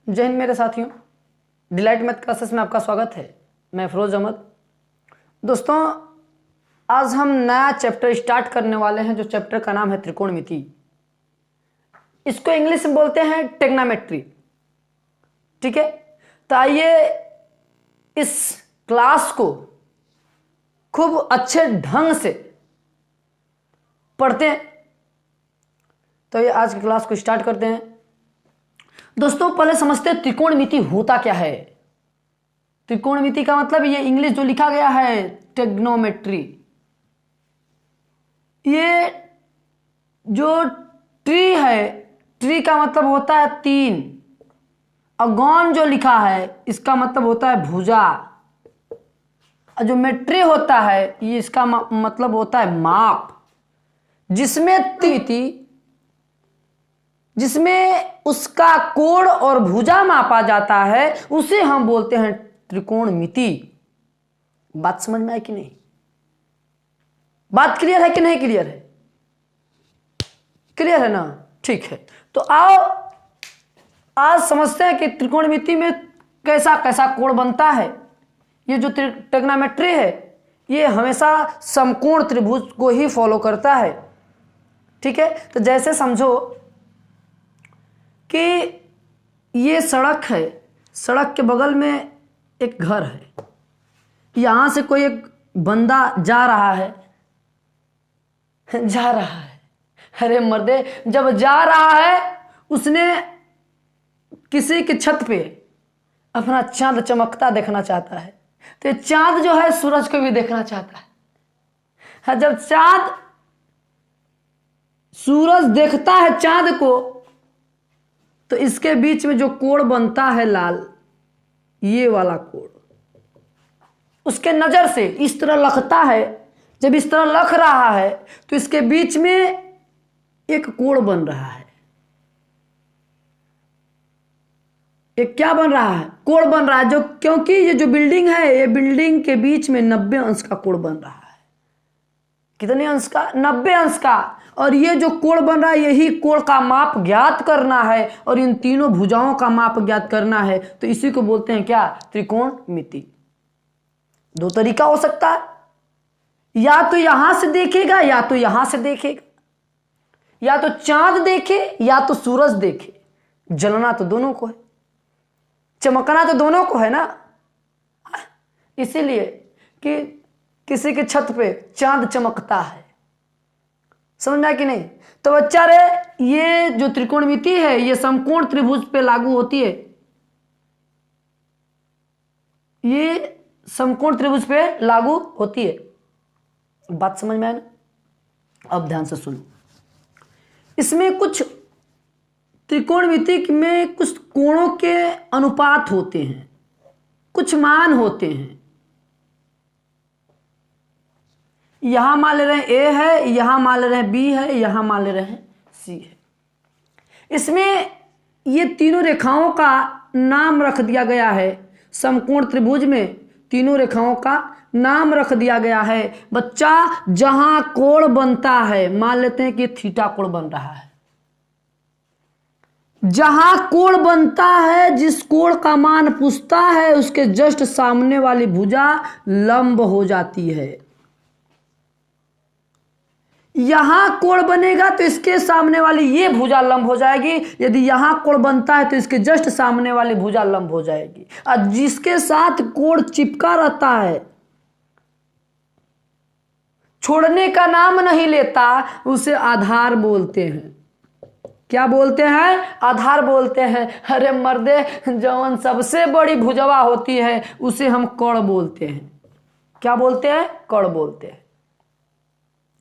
जय हिंद मेरे साथियों, डिलाइट मैथ क्लासेस में आपका स्वागत है। मैं फिरोज अहमद। दोस्तों, आज हम नया चैप्टर स्टार्ट करने वाले हैं, जो चैप्टर का नाम है त्रिकोणमिति। इसको इंग्लिश में बोलते हैं टेग्नामेट्री। ठीक है, तो आइए इस क्लास को खूब अच्छे ढंग से पढ़ते हैं। तो ये आज की क्लास को स्टार्ट करते हैं। दोस्तों, पहले समझते हैं त्रिकोणमिति होता क्या है। त्रिकोणमिति का मतलब ये इंग्लिश जो लिखा गया है टेग्नोमेट्री, ये जो ट्री है, ट्री का मतलब होता है तीन, और गॉन जो लिखा है इसका मतलब होता है भुजा, और जो मेट्री होता है ये इसका मतलब होता है माप। जिसमें उसका कोण और भुजा मापा जाता है उसे हम बोलते हैं त्रिकोणमिति। बात समझ में आई कि नहीं? बात क्लियर है कि नहीं क्लियर है? क्लियर है ना? ठीक है, तो आओ आज समझते हैं कि त्रिकोणमिति में कैसा कैसा कोण बनता है। ये जो ट्रिग्नोमेट्री है ये हमेशा समकोण त्रिभुज को ही फॉलो करता है। ठीक है, तो जैसे समझो कि ये सड़क है, सड़क के बगल में एक घर है, यहां से कोई एक बंदा जा रहा है। अरे मर्दे, जब जा रहा है उसने किसी की छत पे अपना चांद चमकता देखना चाहता है, तो चांद जो है सूरज को भी देखना चाहता है। जब चांद सूरज देखता है चांद को, तो इसके बीच में जो कोण बनता है लाल, ये वाला कोण उसके नजर से इस तरह लखता है। जब इस तरह लख रहा है तो इसके बीच में एक कोण बन रहा है। एक क्या बन रहा है? कोण बन रहा है, जो क्योंकि ये जो बिल्डिंग है, ये बिल्डिंग के बीच में 90 अंश का कोण बन रहा है। कितने अंश का? 90 अंश का। और ये जो कोण बन रहा है, यही कोण का माप ज्ञात करना है और इन तीनों भुजाओं का माप ज्ञात करना है। तो इसी को बोलते हैं क्या? त्रिकोणमिति। दो तरीका हो सकता है, या तो यहां से देखेगा या तो यहां से देखेगा, या तो चांद देखे या तो सूरज देखे। जलना तो दोनों को है, चमकना तो दोनों को है ना। इसीलिए कि किसी के छत पे चांद चमकता है। समझ में आया कि नहीं? तो बच्चा रे, ये जो त्रिकोणमिति है ये समकोण त्रिभुज पे लागू होती है। ये समकोण त्रिभुज पे लागू होती है। बात समझ में आया ना? अब ध्यान से सुनो। इसमें कुछ त्रिकोणमिति में कुछ कोणों के अनुपात होते हैं, कुछ मान होते हैं। यहां मान ले रहे हैं ए है, यहां मान ले रहे हैं बी है, यहां मान ले रहे हैं सी है। इसमें ये तीनों रेखाओं का नाम रख दिया गया है। समकोण त्रिभुज में तीनों रेखाओं का नाम रख दिया गया है। बच्चा, जहां कोण बनता है, मान लेते हैं कि थीटा कोण बन रहा है। जहां कोण बनता है, जिस कोण का मान पूछता है, उसके जस्ट सामने वाली भुजा लंब हो जाती है। यहां कोण बनेगा तो इसके सामने वाली ये भुजा लंब हो जाएगी। यदि यहां कोण बनता है तो इसके जस्ट सामने वाली भुजा लंब हो जाएगी। और जिसके साथ कोण चिपका रहता है, छोड़ने का नाम नहीं लेता, उसे आधार बोलते हैं। क्या बोलते हैं? आधार बोलते हैं। अरे मर्दे, जवन सबसे बड़ी भुजवा होती है उसे हम कर्ण बोलते हैं। क्या बोलते हैं? कर्ण बोलते हैं।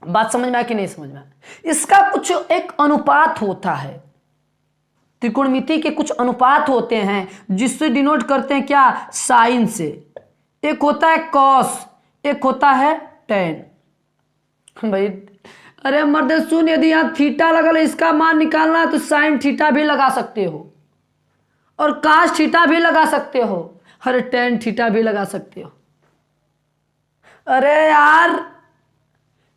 बात समझ में आया कि नहीं समझ में आया? इसका कुछ एक अनुपात होता है। त्रिकोणमिति के कुछ अनुपात होते हैं जिससे डिनोट करते हैं क्या? साइन से। एक होता है कॉस, एक होता है टेन। भाई अरे मर्दे सुन, यदि यहां थीटा लगल, इसका मान निकालना है तो साइन थीटा भी लगा सकते हो, और कास थीटा भी लगा सकते हो, अरे टेन थीटा भी लगा सकते हो। अरे यार,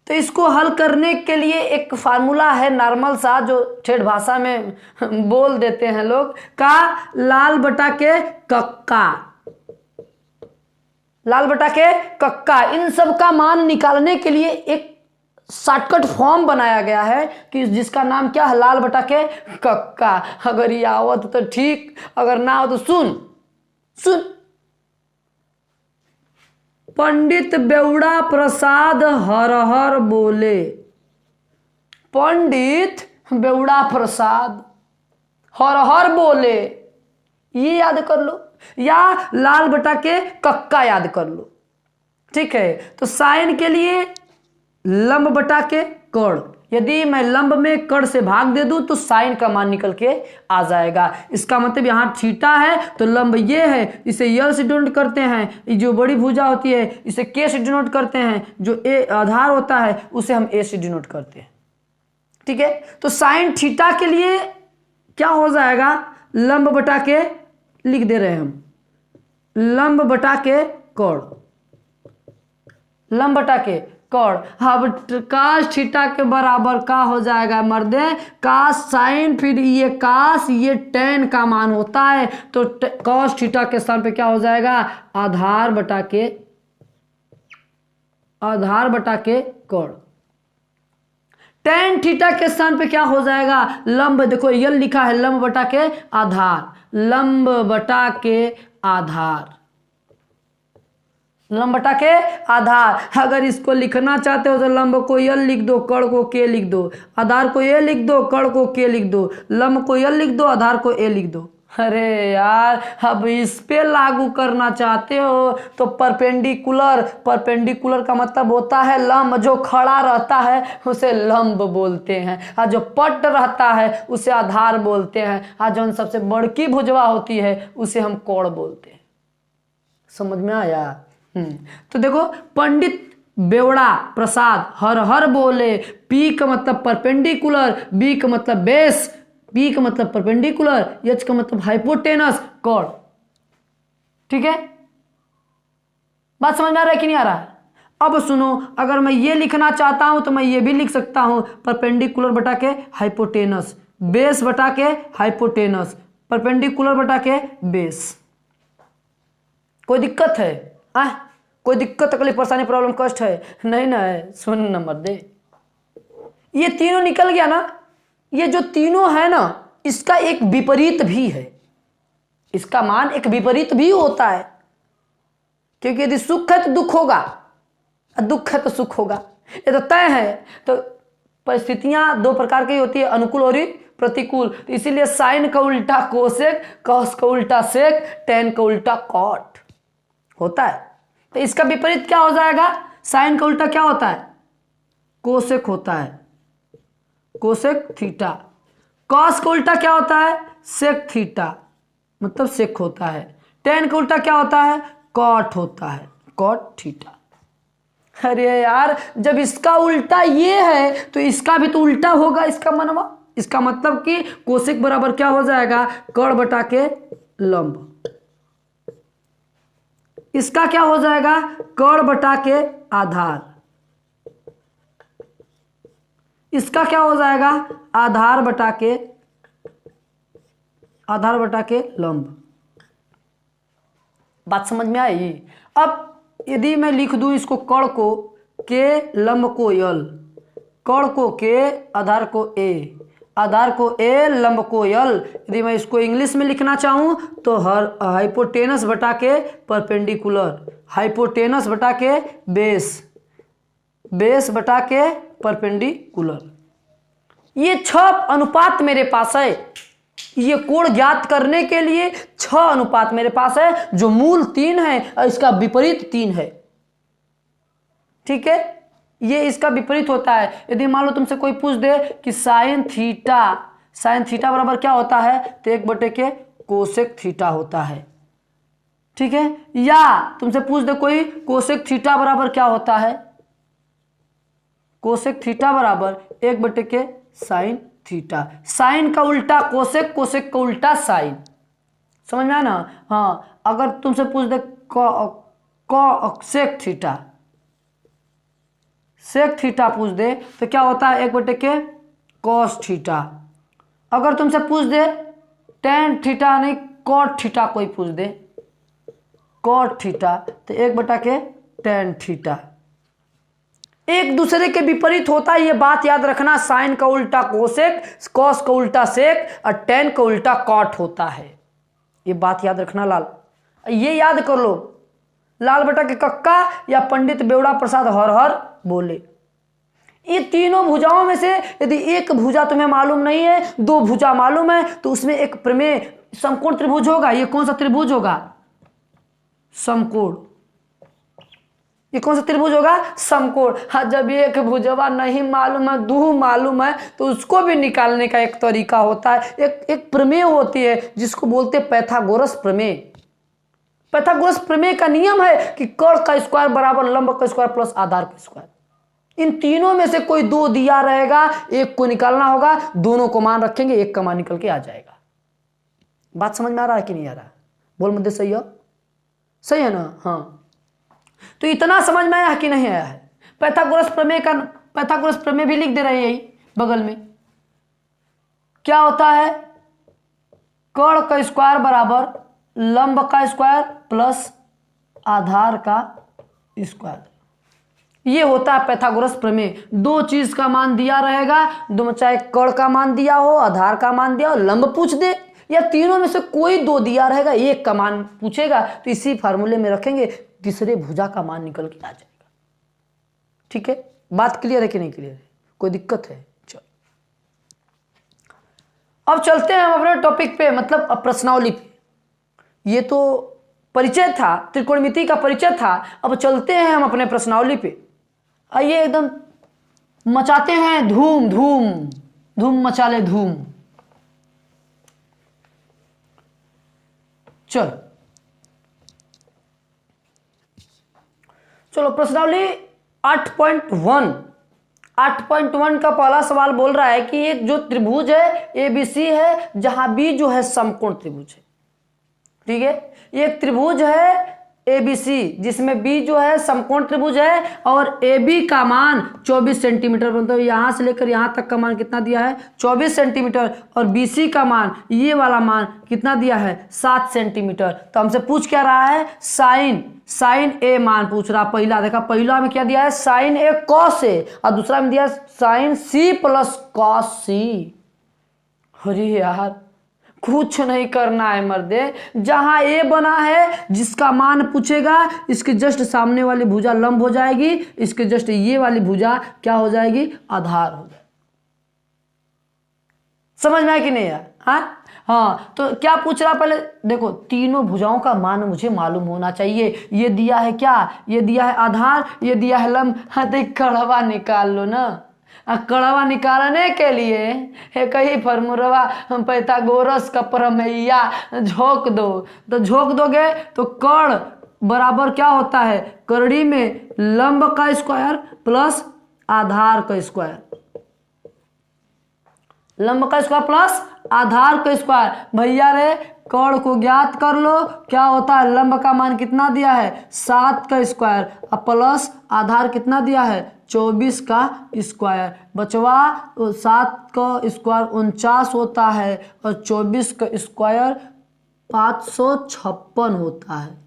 तो इसको हल करने के लिए एक फार्मूला है नॉर्मल सा, जो ठेठ भाषा में बोल देते हैं लोग, का लाल बटा के कक्का, लाल बटा के कक्का। इन सब का मान निकालने के लिए एक शॉर्टकट फॉर्म बनाया गया है कि जिसका नाम क्या है, लाल बटा के कक्का। अगर ये आवत तो ठीक, अगर ना हो तो सुन सुन। पंडित बेउड़ा प्रसाद हर हर बोले, पंडित बेउड़ा प्रसाद हर हर बोले, ये याद कर लो, या लाल बटा के कक्का याद कर लो। ठीक है, तो साइन के लिए लंब बटा के कड़, यदि मैं लंब में कड़ से भाग दे दूं तो साइन का मान निकल के आ जाएगा। इसका मतलब यहाँ थीटा है तो लंब ये है, इसे यल से डिनोट करते हैं। जो बड़ी भुजा होती है इसे के से डिनोट करते हैं, जो ए आधार होता है उसे हम ए से डिनोट करते हैं। ठीक है, तो साइन थीटा के लिए क्या हो जाएगा, लंब बटा के लिख दे रहे हैं हम, लंब बटा के कड़, लंब बटा के कड़। अब कास थीटा के बराबर का हो जाएगा मर्दे, कास साइन, फिर ये कास, ये टेन का मान होता है, तो कॉस थीटा के स्थान पे क्या हो जाएगा, आधार बटा के कड़। टेन थीटा के स्थान पे क्या हो जाएगा, लंब, देखो यल लिखा है, लंब बटा के आधार, लंब बटा के आधार, लंब बटा के आधार। अगर इसको लिखना चाहते हो तो लंब को यल लिख दो, कड़ को के लिख दो, आधार को ए लिख दो, कड़ को के लिख दो, लंब को यल लिख दो, आधार को ए लिख दो। अरे यार, अब इस पे लागू करना चाहते हो तो परपेंडिकुलर, परपेंडिकुलर का मतलब होता है लंब, जो खड़ा रहता है उसे लंब बोलते हैं, और जो पट रहता है उसे आधार बोलते हैं, और जो सबसे बड़की भुजवा होती है उसे हम कोण बोलते हैं। समझ में आया? तो देखो, पंडित बेवड़ा प्रसाद हर हर बोले, पी का मतलब परपेंडिकुलर, बी का मतलब बेस, बी का मतलब परपेंडिकुलर, एच का मतलब हाइपोटेनस, कॉर्ड। ठीक है, बात समझ में आ रहा है कि नहीं आ रहा है? अब सुनो, अगर मैं ये लिखना चाहता हूं तो मैं ये भी लिख सकता हूं, परपेंडिकुलर बटा के हाइपोटेनस, बेस बटा के हाइपोटेनस, परपेंडिकुलर बटा के बेस। कोई दिक्कत है? कोई दिक्कत, तकलीफ, परेशानी, प्रॉब्लम, कष्ट है? नहीं ना है? सुन नंबर दे, ये तीनों निकल गया ना, ये जो तीनों है ना, इसका एक विपरीत भी है, इसका मान एक विपरीत भी होता है, क्योंकि यदि सुख है तो दुख होगा, दुख है तो सुख होगा, ये तो तय है। तो परिस्थितियां दो प्रकार की होती है, अनुकूल और प्रतिकूल। तो इसीलिए साइन का उल्टा कोसेक, कॉस का उल्टा सेक, टेन का उल्टा कॉट होता है। तो इसका विपरीत क्या हो जाएगा, साइन का उल्टा क्या होता है, कोसेक होता है, कोसेक थीटा। कॉस का उल्टा क्या होता है, सेक थीटा, मतलब सेक होता है। टेन का उल्टा क्या होता है, कॉट होता है, कॉट थीटा। अरे यार, जब इसका उल्टा ये है तो इसका भी तो उल्टा होगा, इसका मनवा, इसका मतलब कि कोसेक बराबर क्या हो जाएगा, कड़ बटा के लंब। इसका क्या हो जाएगा, कड़ बटा के आधार। इसका क्या हो जाएगा, आधार बटा के लंब। बात समझ में आई? अब यदि मैं लिख दूं इसको, कड़ को के, लंब को यल, कड़ को के, आधार को ए, आधार को ए, लंब को यल। यदि मैं इसको इंग्लिश में लिखना चाहूं तो हाइपोटेनस बटा के परपेंडिकुलर, हाइपोटेनस बटा के बेस, बेस बटा के परपेंडिकुलर। ये 6 अनुपात मेरे पास है, ये कोण ज्ञात करने के लिए 6 अनुपात मेरे पास है, जो मूल 3 है और इसका विपरीत 3 है। ठीक है, ये इसका विपरीत होता है। यदि मान लो तुमसे कोई पूछ दे कि साइन थीटा बराबर क्या होता है, तो 1 के कोसेक थीटा होता है। ठीक है, या तुमसे पूछ दे कोई कोसेक थीटा बराबर क्या होता है, कोसेक थीटा बराबर 1 के साइन थीटा। साइन का उल्टा कोसेक, कोसेक का उल्टा साइन। समझ में आया ना? हाँ, अगर तुमसे पूछ दे सेक थीटा, सेक थीटा पूछ दे तो क्या होता है 1/k कॉस थीटा। अगर तुमसे पूछ दे टेन थीटा नहीं कॉट थीटा, कोई पूछ दे कॉट थीटा तो 1/k टेन थीटा। एक दूसरे के विपरीत होता है, ये बात याद रखना। साइन का उल्टा कोसेक, कॉस का उल्टा सेक और टेन का उल्टा कॉट होता है, ये बात याद रखना लाल। ये याद कर लो, लाल बेटा के कक्का या पंडित बेवड़ा प्रसाद हर हर बोले। ये तीनों भुजाओं में से यदि एक भुजा तुम्हें मालूम नहीं है, दो भुजा मालूम है, तो उसमें एक प्रमेय समकोण त्रिभुज होगा। ये कौन सा त्रिभुज होगा? समकोण। ये कौन सा त्रिभुज होगा? समकोण। हाँ, जब एक भुजवा नहीं मालूम है, दो मालूम है, तो उसको भी निकालने का एक तरीका होता है, एक प्रमेय होती है जिसको बोलते हैं पैथागोरस प्रमेय। पैथागोरस प्रमेय का नियम है कि कर्ण का स्क्वायर बराबर लंब का स्क्वायर प्लस आधार का स्क्वायर। इन तीनों में से कोई दो दिया रहेगा, एक को निकालना होगा, दोनों को मान रखेंगे, एक का मान निकल के आ जाएगा। बात समझ में आ रहा है कि नहीं आ रहा? बोल मुझे सही है? सही है ना? हाँ, तो इतना समझ में आया कि नहीं आया है? पैथागोरस प्रमेय भी लिख दे रहे हैं यही बगल में। क्या होता है? कर्ण का स्क्वायर बराबर लंब का स्क्वायर प्लस आधार का स्क्वायर, ये होता है पैथागोरस प्रमेय। दो चीज का मान दिया रहेगा, दो, चाहे कर्ण का मान दिया हो, आधार का मान दिया हो, लंब पूछ दे, या तीनों में से कोई दो दिया रहेगा, एक का मान पूछेगा, तो इसी फार्मूले में रखेंगे, तीसरे भुजा का मान निकल के आ जाएगा। ठीक है, बात क्लियर है कि नहीं क्लियर है? कोई दिक्कत है? चलो अब चलते हैं हम अपने टॉपिक पे, मतलब प्रश्नावली पे। ये तो परिचय था, त्रिकोणमिति का परिचय था। अब चलते हैं हम अपने प्रश्नावली पे। आइए एकदम मचाते हैं धूम धूम, धूम मचा ले धूम। चलो प्रश्नावली 8.1 का पहला सवाल बोल रहा है कि एक जो त्रिभुज है एबीसी है, जहां बी जो है समकोण त्रिभुज है। ठीक है, ये एक त्रिभुज है एबीसी जिसमें बी जो है समकोण त्रिभुज है, और ए बी का मान 24 सेंटीमीटर, मतलब यहां से लेकर यहां तक का मान कितना दिया है? 24 सेंटीमीटर। और बीसी का मान, ये वाला मान कितना दिया है? 7 सेंटीमीटर। तो हमसे पूछ क्या रहा है? साइन ए मान पूछ रहा। पहला देखा, पहला में क्या दिया है? साइन ए कॉस ए, और दूसरा में दिया साइन सी प्लस कॉस सी। अरे यार, कुछ नहीं करना है मर्दे, जहां ए बना है जिसका मान पूछेगा, इसके जस्ट सामने वाली भुजा लंब हो जाएगी, इसके जस्ट ये वाली भुजा क्या हो जाएगी? आधार हो जाएगी। समझ में आया कि नहीं यार? हाँ, तो क्या पूछ रहा पहले देखो, तीनों भुजाओं का मान मुझे मालूम होना चाहिए। ये दिया है क्या? ये दिया है आधार, ये दिया है लंब। हाँ, तो कड़वा निकाल लो ना। कड़वा निकालने के लिए एक ही फॉर्मूला पैथागोरस का प्रमेय झोंक दो, तो झोंक दोगे तो कर्ण बराबर क्या होता है? करड़ी में लंब का स्क्वायर प्लस आधार का स्क्वायर, लंब का स्क्वायर प्लस आधार का स्क्वायर। भैया रे, कर्ण को ज्ञात कर लो, क्या होता है? लंब का मान कितना दिया है? 7 का स्क्वायर, और प्लस आधार कितना दिया है? 24 का स्क्वायर। बचवा 7 का स्क्वायर 49 होता है, और 24 का स्क्वायर 556 होता है।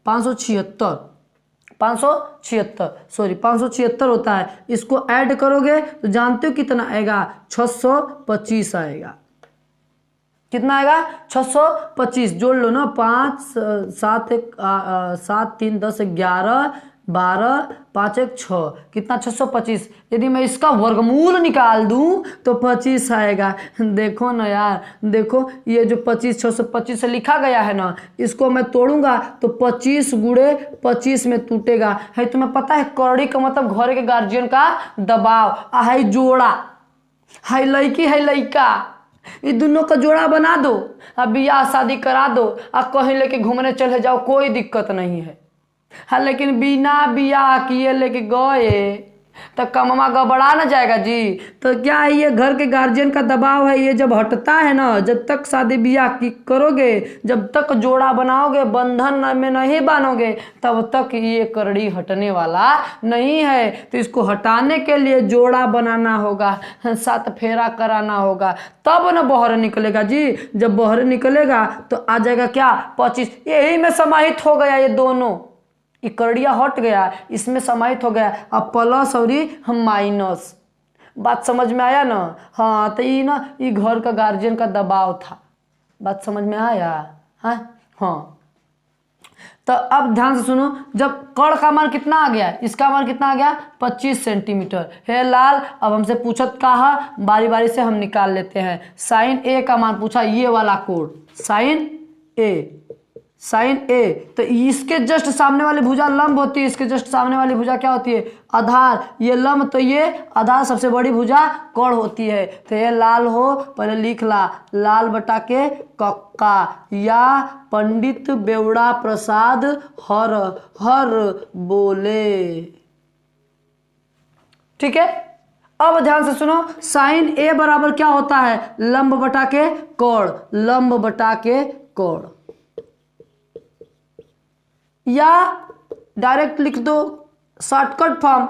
576 होता है। इसको ऐड करोगे तो जानते हो कितना आएगा? 625 आएगा। कितना आएगा? 625। जोड़ लो ना, 5 7 7 3 10 11 12 5 1 6, कितना? 625। यदि मैं इसका वर्गमूल निकाल दूं तो 25 आएगा। देखो ना यार, देखो ये जो 25 625 से लिखा गया है ना, इसको मैं तोड़ूंगा तो 25 गुणे 25 में टूटेगा। है तुम्हें पता है कौड़ी का मतलब घर के गार्जियन का दबाव। है जोड़ा, है लड़की है लड़का, ये दोनों का जोड़ा बना दो, अब बियाह शादी करा दो, अब कहीं लेके घूमने चले जाओ, कोई दिक्कत नहीं है। हाँ, लेकिन बिना बियाह किए लेके गए तो कमवा गड़बड़ा ना जाएगा जी। तो क्या है, ये घर के गार्जियन का दबाव है, ये जब हटता है ना, जब तक शादी ब्याह की करोगे, जब तक जोड़ा बनाओगे, बंधन में नहीं बांधोगे, तब तक ये करड़ी हटने वाला नहीं है। तो इसको हटाने के लिए जोड़ा बनाना होगा, 7 फेरा कराना होगा, तब ना बहर निकलेगा जी। जब बहर निकलेगा तो आ जाएगा क्या, 25। यही में समाहित हो गया, ये दोनों ये करड़िया हट गया, इसमें समाहित हो गया। अब प्लस और माइनस, बात समझ में आया ना। हाँ, तो ये ना ये घर का गार्जियन का दबाव था, बात समझ में आया। हाँ, तो अब ध्यान से सुनो, जब कड़ का मान कितना आ गया, इसका मान कितना आ गया, 25 सेंटीमीटर है लाल। अब हमसे पूछत कहा, बारी बारी से हम निकाल लेते हैं। साइन ए का मान पूछा, ये वाला कोड साइन ए, साइन ए। तो इसके जस्ट सामने वाली भुजा लंब होती है, इसके जस्ट सामने वाली भुजा क्या होती है, आधार। ये लंब तो ये आधार, सबसे बड़ी भुजा कड़ होती है। तो ये लाल हो, पहले लिख ला, लाल बटा के कक्का, या पंडित बेवड़ा प्रसाद हर हर बोले। ठीक है, अब ध्यान से सुनो, साइन ए बराबर क्या होता है, लंब बटा के कड़, लंब बटा के कड़, या डायरेक्ट लिख दो शॉर्टकट फॉर्म,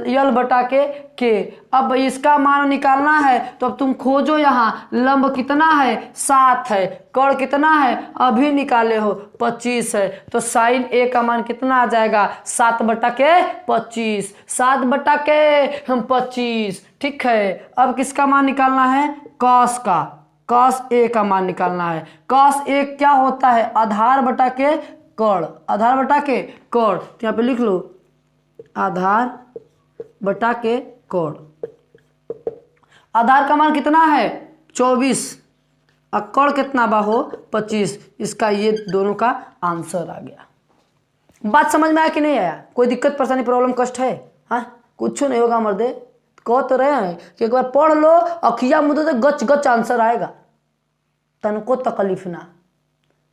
यल बटा के। अब इसका मान निकालना है, तो अब तुम खोजो, यहाँ लंब कितना है, 7 है, कड़ कितना है, अभी निकाले हो 25 है। तो साइन ए का मान कितना आ जाएगा, 7 बटा के 25, 7 बटा के 25। ठीक है, अब किसका मान निकालना है, कॉस का, कॉस ए का मान निकालना है। कॉस ए क्या होता है, आधार बटा के कड़, आधार बटा के कड़। तो यहाँ पे लिख लो, आधार बटा के कड़। आधार का मान कितना है, 24, और कड़ कितना बा हो, 25। इसका ये दोनों का आंसर आ गया। बात समझ में आया कि नहीं आया, कोई दिक्कत परेशानी प्रॉब्लम कष्ट है? हाँ, कुछ नहीं होगा मर्दे, कह तो रहे हैं कि एक बार पढ़ लो, अखिया मुद्दे तो गच गच आंसर आएगा, तनको तकलीफ ना।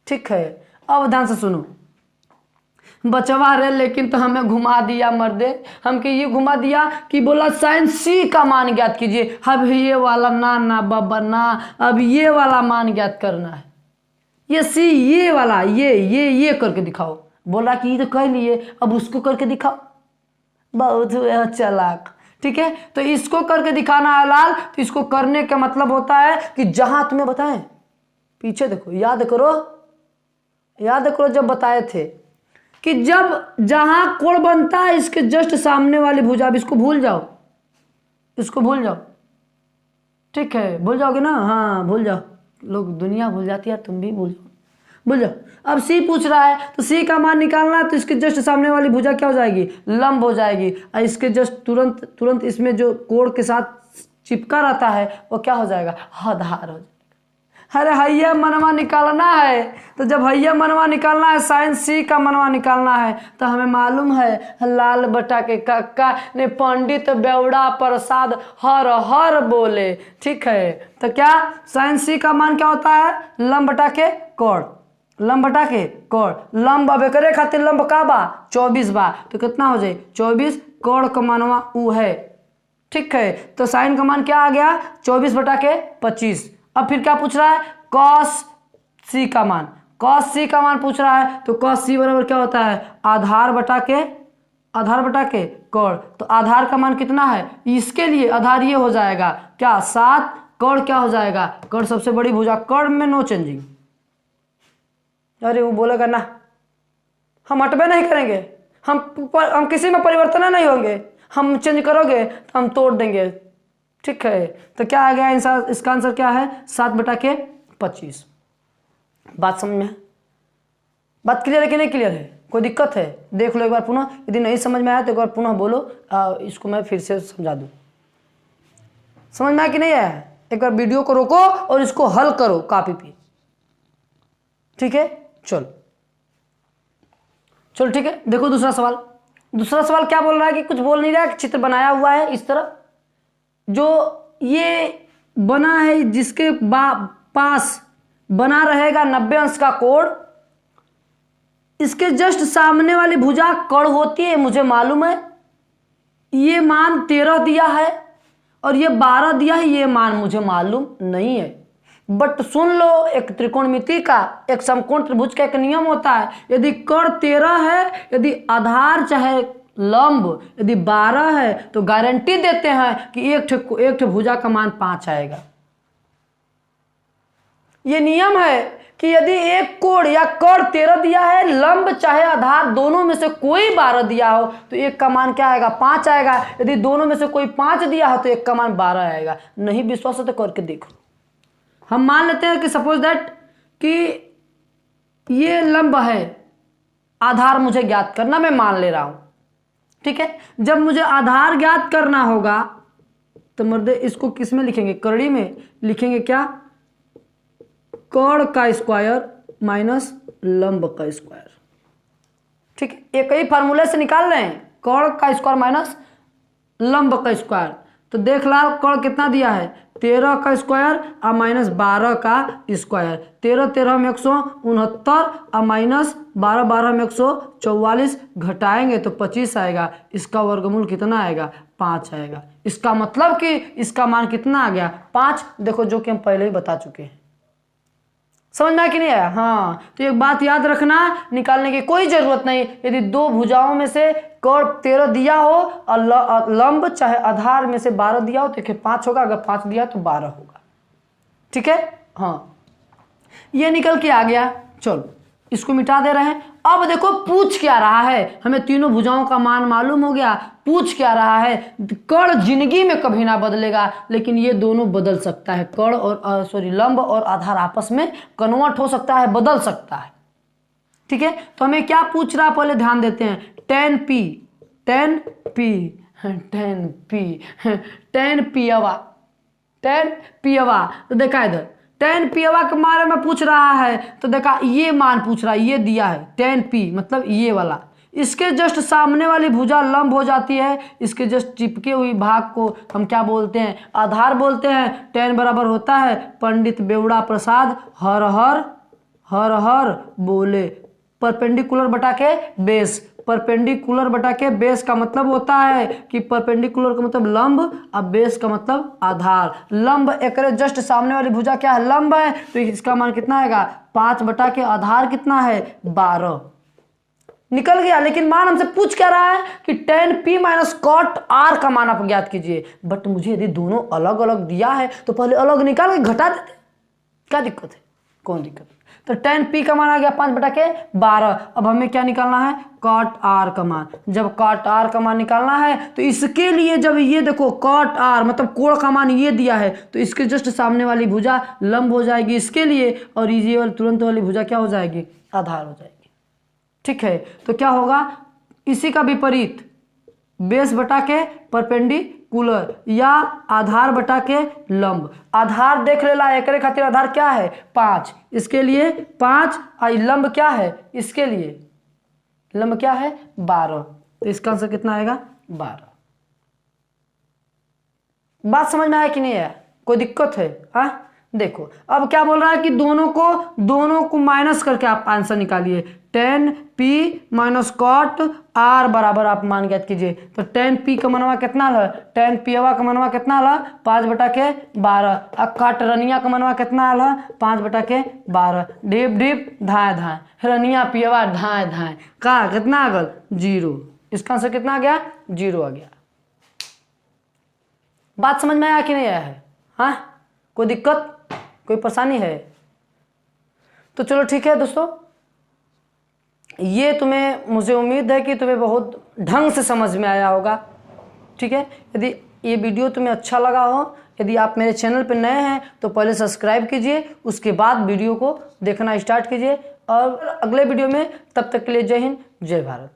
ठीक है, अब ध्यान से सुनो, बचवा रहे लेकिन तो हमें घुमा दिया मर्दे, हमके ये घुमा दिया कि बोला साइन सी का मान ज्ञात कीजिए। अब ये वाला ना बाबा ना, अब ये वाला मान ज्ञात करना है, ये सी, ये वाला, ये करके दिखाओ। बोला कि ये तो कर लिए, अब उसको करके दिखाओ, बहुत चालाक। ठीक है, तो इसको करके दिखाना है लाल। तो इसको करने का मतलब होता है कि जहां तुम्हें बताएं, पीछे देखो, याद करो जब बताए थे कि जब जहां कोण बनता है, इसके जस्ट सामने वाली भुजा, अब इसको भूल जाओ, इसको भूल जाओ। ठीक है, भूल जाओगे ना, हाँ भूल जाओ, लोग दुनिया भूल जाती है, तुम भी भूल जाओ। अब सी पूछ रहा है, तो सी का मान निकालना है, तो इसके जस्ट सामने वाली भुजा क्या हो जाएगी, लंब हो जाएगी, और इसके जस्ट तुरंत इसमें जो कोण के साथ चिपका रहता है वो क्या हो जाएगा, आधार हो जाएगा। अरे हैया मनवा निकालना है, तो जब हैया मनवा निकालना है, साइन सी का मनवा निकालना है, तो हमें मालूम है लाल बटा के कक्का ने पंडित बेवड़ा प्रसाद हर हर बोले। ठीक है, तो क्या साइन सी का मान क्या होता है, लंब बटा के कड़, लंब बटा के कड़। लंब अब करे खातिर लंब का बा, 24 बा, तो कितना हो जाए 24, कड़ का मानवा ऊ है। ठीक है, तो साइन का मान क्या आ गया, 24 बटा के 25। अब फिर क्या पूछ रहा है, कॉस सी का मान, कॉस सी का मान पूछ रहा है, तो कॉस सी बराबर क्या होता है, आधार बटा के कड़। तो आधार का मान कितना है, इसके लिए आधार ये हो जाएगा क्या, 7, कड़ क्या हो जाएगा, कड़ सबसे बड़ी भुजा, कड़ में नो चेंजिंग। अरे वो बोलेगा ना, हम हटबे नहीं करेंगे, हम किसी में परिवर्तन नहीं होंगे, हम चेंज करोगे तो हम तोड़ देंगे। ठीक है, तो क्या आ गया इसका आंसर क्या है, 7 बटा के 25। बात समझ में, बात क्लियर है कि नहीं क्लियर है, कोई दिक्कत है, देख लो एक बार पुनः, यदि नहीं समझ में आया तो एक बार पुनः बोलो, इसको मैं फिर से समझा दूं। समझ में आया कि नहीं आया, एक बार वीडियो को रोको और इसको हल करो कॉपी पे। ठीक है, चलो ठीक है, देखो दूसरा सवाल क्या बोल रहा है कि कुछ बोल नहीं रहा है, चित्र बनाया हुआ है इस तरह, जो ये बना है जिसके पास बना रहेगा 90 अंश का कोण, इसके जस्ट सामने वाली भुजा कड़ होती है, मुझे मालूम है। ये मान 13 दिया है और ये 12 दिया है, ये मान मुझे मालूम नहीं है। बट सुन लो, एक त्रिकोणमिति का, एक समकोण त्रिभुज का एक नियम होता है, यदि कोण 13 है, यदि आधार चाहे लंब यदि 12 है, तो गारंटी देते हैं कि एक भुजा का मान 5 आएगा। ये नियम है कि यदि एक कोण या कोण 13 दिया है, लंब चाहे आधार दोनों में से कोई 12 दिया हो, तो एक का मान क्या आएगा? 5 आएगा। यदि दोनों में से कोई 5 दिया हो तो एक का मान 12 आएगा। नहीं विश्वास है तो करके देखो। हम मान लेते हैं कि सपोज दैट कि ये लंब है, आधार मुझे ज्ञात करना, मैं मान ले रहा हूं, ठीक है। जब मुझे आधार ज्ञात करना होगा तो मर्दे इसको किस में लिखेंगे? करड़ी में लिखेंगे क्या? कोण का स्क्वायर माइनस लंब का स्क्वायर, ठीक है। एक ही फार्मूले से निकाल रहे हैं, कोण का स्क्वायर माइनस लंब का स्क्वायर। तो देख लाल, कोण कितना दिया है? 13 का स्क्वायर और माइनस 12 का स्क्वायर। 13 13 में 169 और माइनस 12 12 में 144, घटाएंगे तो 25 आएगा। इसका वर्गमूल कितना आएगा? 5 आएगा। इसका मतलब कि इसका मान कितना आ गया? 5। देखो, जो कि हम पहले ही बता चुके हैं। समझ में आया कि नहीं आया? हाँ, तो एक बात याद रखना, निकालने की कोई जरूरत नहीं। यदि दो भुजाओं में से कोण 13 दिया हो और लंब चाहे आधार में से 12 दिया हो तो देखिए 5 होगा, अगर 5 दिया तो 12 होगा, ठीक है। हाँ, ये निकल के आ गया। चलो इसको मिटा दे रहे हैं। अब देखो पूछ क्या रहा है, हमें तीनों भुजाओं का मान मालूम हो गया। पूछ क्या रहा है? कोण जिंदगी में कभी ना बदलेगा, लेकिन ये दोनों बदल सकता है। कोण और लंब और आधार आपस में कन्वर्ट हो सकता है, बदल सकता है, ठीक है। तो हमें क्या पूछ रहा है पहले ध्यान देते हैं। tan p तो देखा इधर tan p के बारे में पूछ रहा है, तो देखा ये मान पूछ रहा है, ये दिया है tan p मतलब ये वाला। इसके जस्ट सामने वाली भुजा लंब हो जाती है, इसके जस्ट चिपके हुई भाग को हम क्या बोलते हैं? आधार बोलते हैं। tan बराबर होता है पंडित बेवड़ा प्रसाद हर हर हर हर बोले, परपेंडिकुलर बटा के बेस। परपेंडिकुलर बटा के बेस का मतलब होता है कि परपेंडिकुलर का मतलब लंब और बेस का मतलब आधार। लंब एक जस्ट सामने वाली भुजा क्या है? लंब है, तो इसका मान कितना आएगा? 5 बटा के आधार कितना है? 12 निकल गया। लेकिन मान हमसे पूछ क्या रहा है कि tan p minus cot r का मान आप ज्ञात कीजिए। बट मुझे यदि दोनों अलग अलग दिया है तो पहले अलग निकाल के घटा देते, क्या दिक्कत है? कौन दिक्कत? तो tan p का मान आ गया 5 बटा के 12। अब हमें क्या निकालना है? cot r का मान। जब cot r का मान निकालना है तो इसके लिए जब ये देखो cot r मतलब कोण का मान ये दिया है, तो इसके जस्ट सामने वाली भुजा लंब हो जाएगी इसके लिए, और ये वाली तुरंत वाली भुजा क्या हो जाएगी? आधार हो जाएगी, ठीक है। तो क्या होगा? इसी का विपरीत बेस बटा के परपेंडिकुलर या आधार बटा के लंब। आधार देख लेला, एक खातिर आधार क्या है? 5, इसके लिए 5, और लंब क्या है? इसके लिए लंब क्या है? 12। तो इसका आंसर कितना आएगा? 12। बात समझ में आया कि नहीं आया? कोई दिक्कत है? हाँ, देखो अब क्या बोल रहा है कि दोनों को माइनस करके आप आंसर निकालिए। tan p minus cot r बराबर आप मान ज्ञात कीजिए। तो tan p का मनवा कितना है? tan p का मनवा कितना है? 5 बटा के 12। और cot रनिया का मनवा कितना है? 5 बटा के 12। डिप डिप धाए धाए, रनिया पियवा धाए धाए का कितना आ गल? 0। इसका आंसर कितना आ गया? 0 आ गया। बात समझ में आया कि नहीं आया है? हाँ, कोई दिक्कत, कोई परेशानी है? तो चलो ठीक है दोस्तों, ये तुम्हें, मुझे उम्मीद है कि तुम्हें बहुत ढंग से समझ में आया होगा, ठीक है। यदि ये वीडियो तुम्हें अच्छा लगा हो, यदि आप मेरे चैनल पर नए हैं तो पहले सब्सक्राइब कीजिए, उसके बाद वीडियो को देखना स्टार्ट कीजिए। और अगले वीडियो में, तब तक के लिए जय हिंद, जय भारत।